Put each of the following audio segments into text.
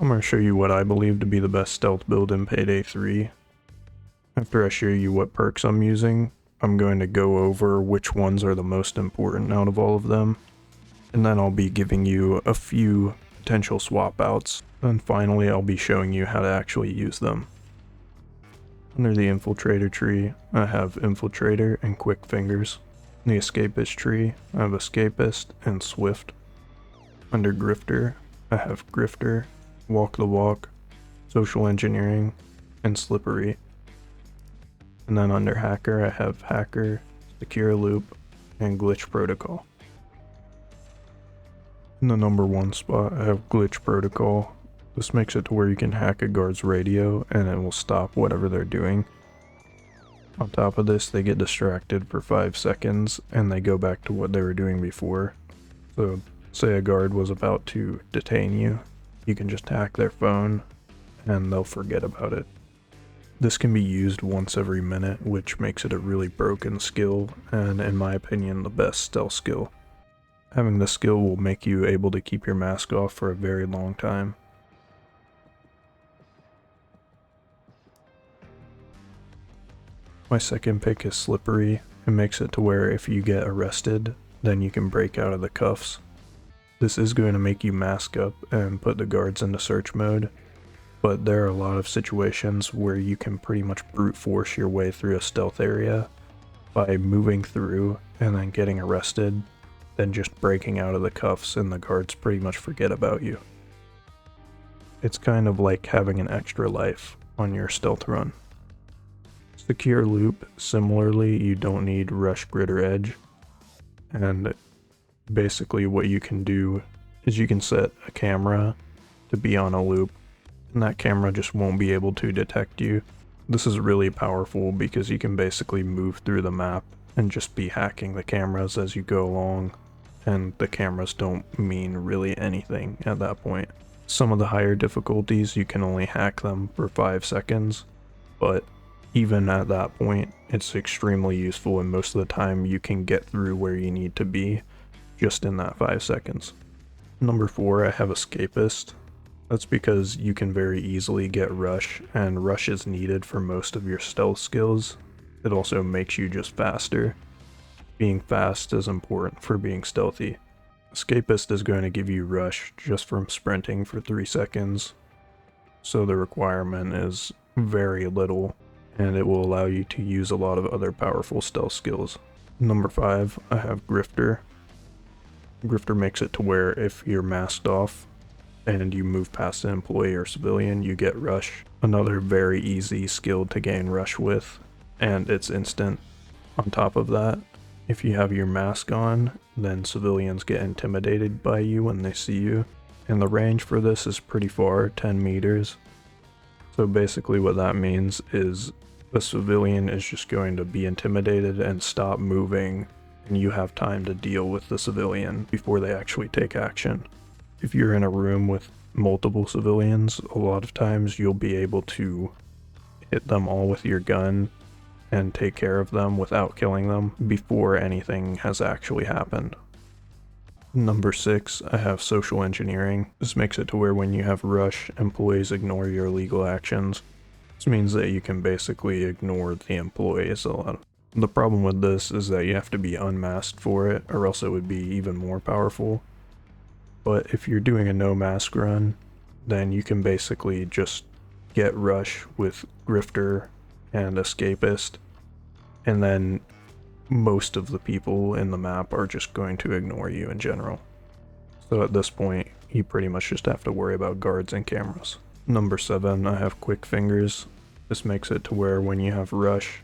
I'm going to show you what I believe to be the best stealth build in Payday 3. After I show you what perks I'm using, I'm going to go over which ones are the most important out of all of them, and then I'll be giving you a few potential swap outs. Then finally I'll be showing you how to actually use them. Under the Infiltrator tree, I have Infiltrator and Quick Fingers. In the Escapist tree, I have Escapist and Swift. Under Grifter, I have Grifter, Walk the Walk, Social Engineering, and Slippery. And then under Hacker, I have Hacker, Secure Loop, and Glitch Protocol. In the number 1 spot, I have Glitch Protocol. This makes it to where you can hack a guard's radio and it will stop whatever they're doing. On top of this, they get distracted for 5 seconds and they go back to what they were doing before. So, say a guard was about to detain you, you can just hack their phone and they'll forget about it. This can be used once every minute, which makes it a really broken skill and, in my opinion, the best stealth skill. Having this skill will make you able to keep your mask off for a very long time. My second pick is Slippery. It makes it to where if you get arrested, then you can break out of the cuffs. This is going to make you mask up and put the guards into search mode, but there are a lot of situations where you can pretty much brute force your way through a stealth area by moving through and then getting arrested, then just breaking out of the cuffs and the guards pretty much forget about you. It's kind of like having an extra life on your stealth run. Secure Loop, similarly, you don't need Rush, Grid, or Edge, and basically what you can do is you can set a camera to be on a loop, and that camera just won't be able to detect you. This is really powerful because you can basically move through the map and just be hacking the cameras as you go along, and the cameras don't mean really anything at that point. Some of the higher difficulties you can only hack them for 5 seconds, but even at that point it's extremely useful, and most of the time you can get through where you need to be just in that 5 seconds. Number 4, I have Escapist. That's because you can very easily get Rush, and Rush is needed for most of your stealth skills. It also makes you just faster. Being fast is important for being stealthy. Escapist is going to give you Rush just from sprinting for 3 seconds, so the requirement is very little, and it will allow you to use a lot of other powerful stealth skills. Number 5, I have Grifter. Grifter makes it to where if you're masked off and you move past an employee or civilian, you get Rush. Another very easy skill to gain Rush with, and it's instant. On top of that, if you have your mask on, then civilians get intimidated by you when they see you, and the range for this is pretty far, 10 meters. So basically what that means is the civilian is just going to be intimidated and stop moving, and you have time to deal with the civilian before they actually take action. If you're in a room with multiple civilians, a lot of times you'll be able to hit them all with your gun and take care of them without killing them before anything has actually happened. Number 6, I have Social Engineering. This makes it to where when you have Rush, employees ignore your illegal actions. This means that you can basically ignore the employees a lot. The problem with this is that you have to be unmasked for it, or else it would be even more powerful. But if you're doing a no mask run, then you can basically just get Rush with Grifter and Escapist, and then most of the people in the map are just going to ignore you in general. So at this point, you pretty much just have to worry about guards and cameras. Number 7, I have Quick Fingers. This makes it to where when you have Rush,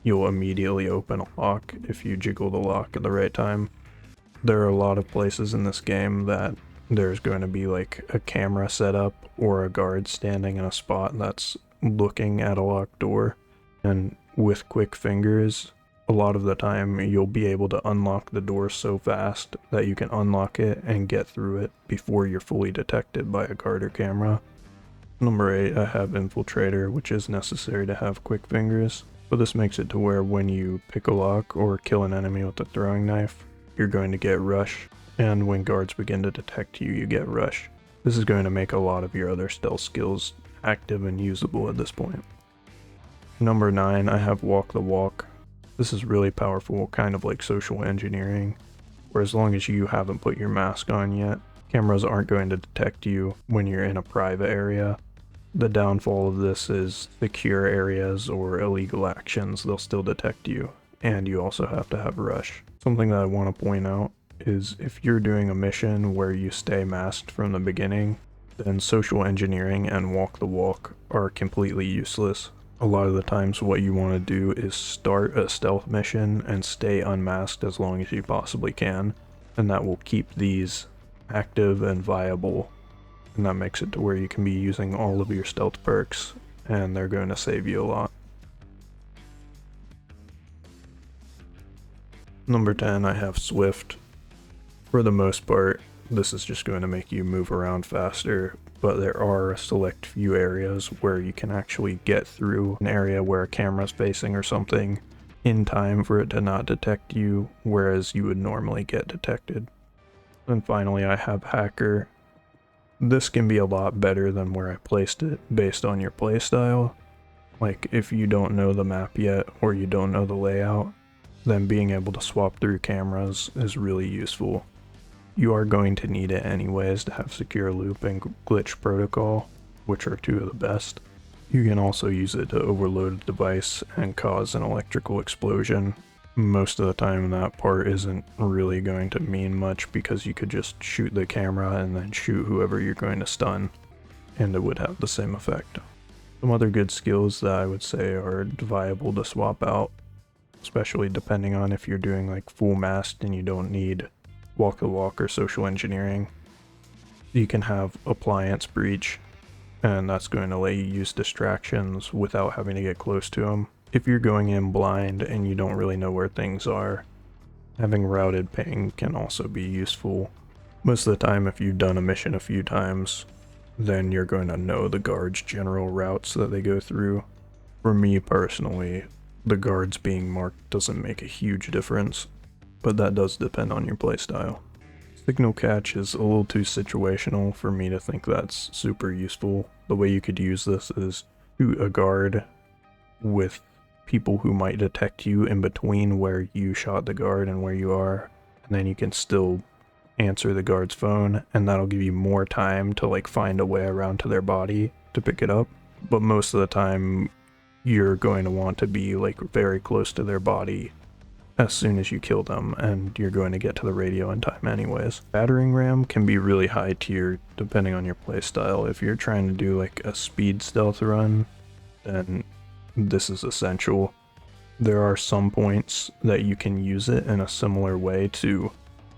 you'll immediately open a lock if you jiggle the lock at the right time. There are a lot of places in this game that there's going to be like a camera set up or a guard standing in a spot that's looking at a locked door, and with Quick Fingers, a lot of the time you'll be able to unlock the door so fast that you can unlock it and get through it before you're fully detected by a guard or camera. Number 8, I have Infiltrator, which is necessary to have Quick Fingers, but this makes it to where when you pick a lock or kill an enemy with a throwing knife, you're going to get Rush, and when guards begin to detect you, you get Rush. This is going to make a lot of your other stealth skills active and usable at this point. Number 9, I have Walk the Walk. This is really powerful, kind of like social engineering, where as long as you haven't put your mask on yet, cameras aren't going to detect you when you're in a private area. The downfall of this is secure areas or illegal actions, they'll still detect you, and you also have to have rush. Something that I want to point out is if you're doing a mission where you stay masked from the beginning, then social engineering and walk the walk are completely useless. A lot of the times what you want to do is start a stealth mission and stay unmasked as long as you possibly can, and that will keep these active and viable, and that makes it to where you can be using all of your stealth perks and they're going to save you a lot. Number 10, I have Swift. For the most part, this is just going to make you move around faster, but there are a select few areas where you can actually get through an area where a camera's facing or something in time for it to not detect you, whereas you would normally get detected. And finally, I have Hacker. This can be a lot better than where I placed it based on your playstyle. Like, if you don't know the map yet or you don't know the layout, then being able to swap through cameras is really useful. You are going to need it anyways to have secure loop and glitch protocol, which are two of the best. You can also use it to overload a device and cause an electrical explosion. Most of the time that part isn't really going to mean much because you could just shoot the camera and then shoot whoever you're going to stun, and it would have the same effect. Some other good skills that I would say are viable to swap out, especially depending on if you're doing like full masked and you don't need walk the walk or social engineering. You can have appliance breach, and that's going to let you use distractions without having to get close to them. If you're going in blind and you don't really know where things are, having routed ping can also be useful. Most of the time, if you've done a mission a few times, then you're going to know the guards' general routes that they go through. For me personally, the guards being marked doesn't make a huge difference, but that does depend on your playstyle. Signal catch is a little too situational for me to think that's super useful. The way you could use this is shoot a guard with people who might detect you in between where you shot the guard and where you are, and then you can still answer the guard's phone, and that'll give you more time to like find a way around to their body to pick it up. But most of the time you're going to want to be like very close to their body as soon as you kill them, and you're going to get to the radio in time anyways. Battering ram can be really high tier depending on your playstyle. If you're trying to do like a speed stealth run, then this is essential. There are some points that you can use it in a similar way to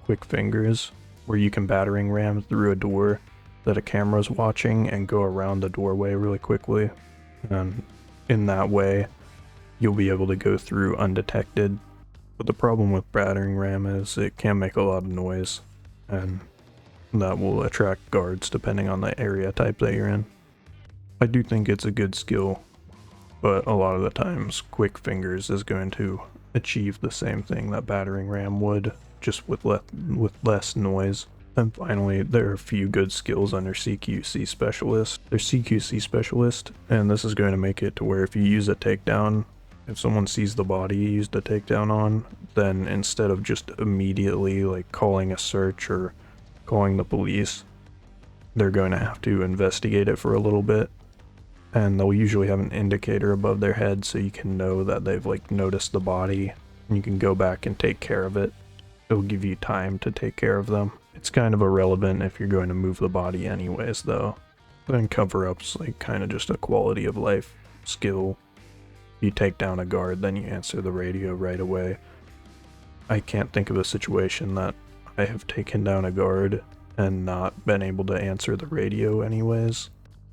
quick fingers, where you can battering ram through a door that a camera's watching and go around the doorway really quickly, and in that way you'll be able to go through undetected. But the problem with battering ram is it can make a lot of noise, and that will attract guards depending on the area type that you're in. I do think it's a good skill, but a lot of the times quick fingers is going to achieve the same thing that battering ram would, just with less noise. And finally, there are a few good skills under CQC Specialist. There's CQC Specialist, and this is going to make it to where if you use a takedown, if someone sees the body you used a takedown on, then instead of just immediately like calling a search or calling the police, they're going to have to investigate it for a little bit, and they'll usually have an indicator above their head so you can know that they've like noticed the body, and you can go back and take care of it. It'll give you time to take care of them. It's kind of irrelevant if you're going to move the body anyways though. Then cover-up's like kind of just a quality of life skill. You take down a guard, then you answer the radio right away. I can't think of a situation that I have taken down a guard and not been able to answer the radio anyways.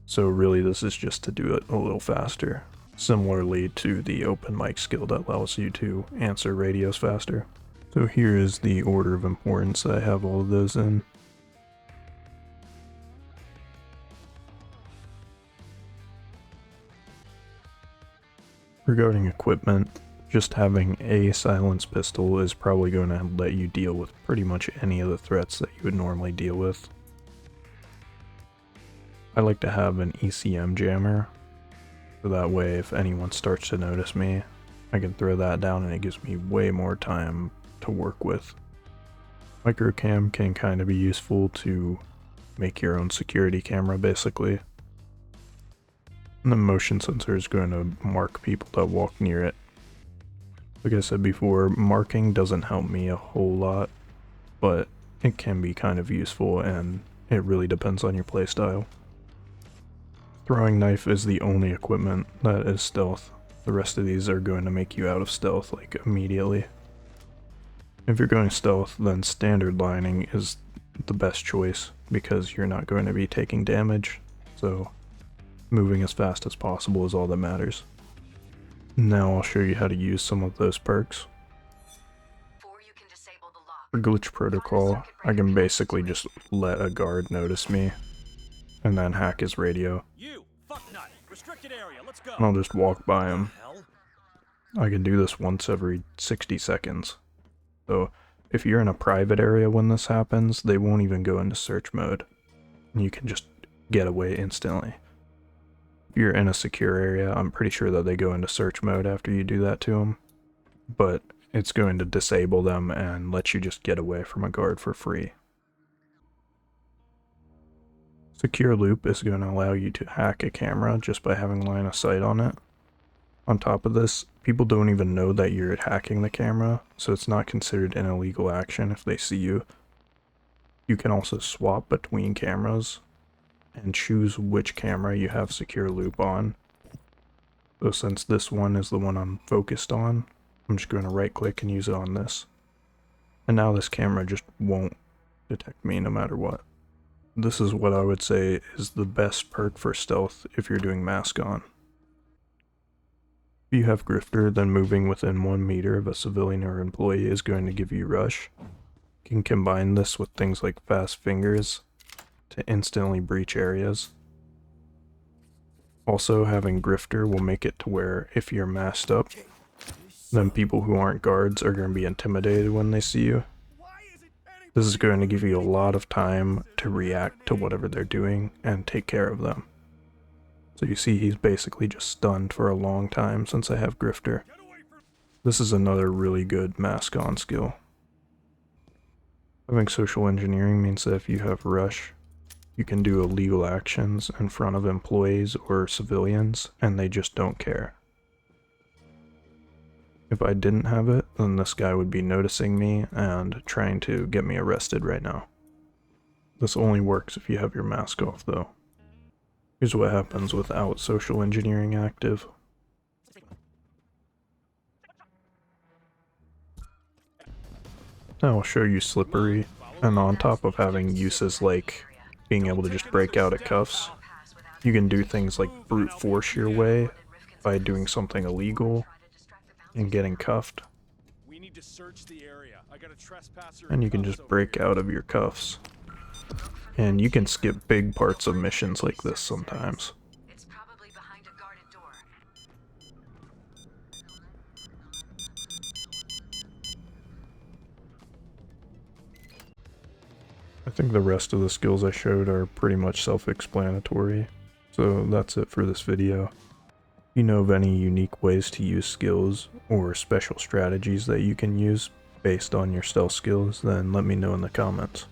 So really this is just to do it a little faster. Similarly to the open mic skill that allows you to answer radios faster. So here is the order of importance I have all of those in. Regarding equipment, just having a silenced pistol is probably going to let you deal with pretty much any of the threats that you would normally deal with. I like to have an ECM jammer, so that way if anyone starts to notice me, I can throw that down and it gives me way more time to work with. Microcam can kind of be useful to make your own security camera basically. And the motion sensor is going to mark people that walk near it. Like I said before, marking doesn't help me a whole lot, but it can be kind of useful and it really depends on your playstyle. Throwing knife is the only equipment that is stealth. The rest of these are going to make you out of stealth like immediately. If you're going stealth, then standard lining is the best choice because you're not going to be taking damage, so moving as fast as possible is all that matters. Now I'll show you how to use some of those perks. For glitch protocol, I can basically just let a guard notice me and then hack his radio. And I'll just walk by him. I can do this once every 60 seconds. So if you're in a private area when this happens, they won't even go into search mode. You can just get away instantly. If you're in a secure area, I'm pretty sure that they go into search mode after you do that to them. But it's going to disable them and let you just get away from a guard for free. Secure loop is going to allow you to hack a camera just by having line of sight on it. On top of this, people don't even know that you're hacking the camera, so it's not considered an illegal action if they see you. You can also swap between cameras and choose which camera you have secure loop on. So since this one is the one I'm focused on, I'm just going to right click and use it on this. And now this camera just won't detect me no matter what. This is what I would say is the best perk for stealth if you're doing mask on. If you have Grifter, then moving within 1 meter of a civilian or employee is going to give you rush. You can combine this with things like fast fingers to instantly breach areas. Also, having Grifter will make it to where if you're masked up, then people who aren't guards are going to be intimidated when they see you. This is going to give you a lot of time to react to whatever they're doing and take care of them. So you see he's basically just stunned for a long time since I have Grifter. This is another really good mask on skill. Having social engineering means that if you have rush, you can do illegal actions in front of employees or civilians and they just don't care. If I didn't have it, then this guy would be noticing me and trying to get me arrested right now. This only works if you have your mask off though. Here's what happens without social engineering active. Now I'll show you slippery, and on top of having uses like being able to just break out at cuffs, you can do things like brute force your way by doing something illegal and getting cuffed. And you can just break out of your cuffs. And you can skip big parts of missions like this sometimes. I think the rest of the skills I showed are pretty much self-explanatory, so that's it for this video. If you know of any unique ways to use skills or special strategies that you can use based on your stealth skills, then let me know in the comments.